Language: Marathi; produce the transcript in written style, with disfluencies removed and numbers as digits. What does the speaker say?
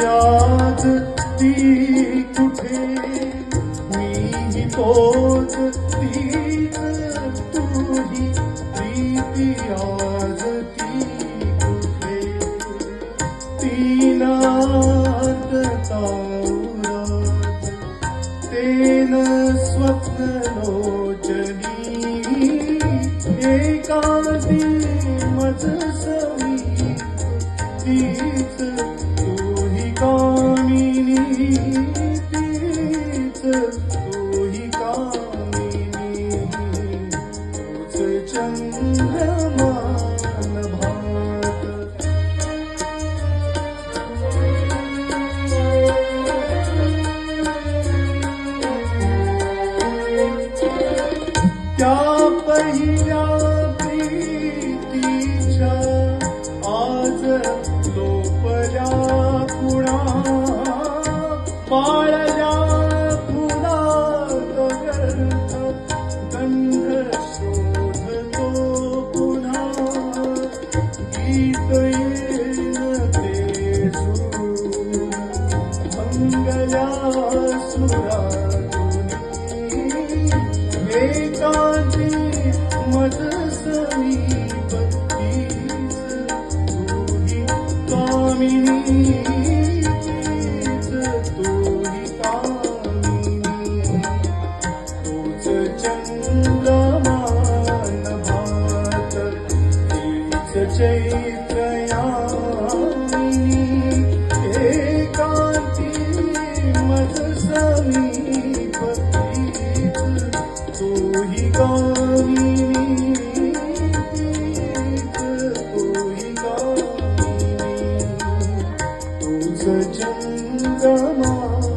आज ती कुठे मीही तोच तीच तूही प्रीती आज ती कुठे तीनात तावरात तेन स्वप्न लोचनी एकादी मज समीप तीच तूही कामिनी तीच तूही कामिनी तूच चंद्रमान भात त्या पहिल्या प्रीतीच्या आज लोपल्या पुणा पाळल्या फुलात व्यर्थ गंध शोधतो पुन्हा गीत येन ते सुरून मंगल्या सुरातुनी एकांती मज समीप तीच तूही कामिनी तीच तूही कामिनी तूच चंद्रमान भात तीच चैत्रयामिनी एकांती मज समीप तीच तूही कामिनी तीच तूही कामिनी तूच चंद्रमान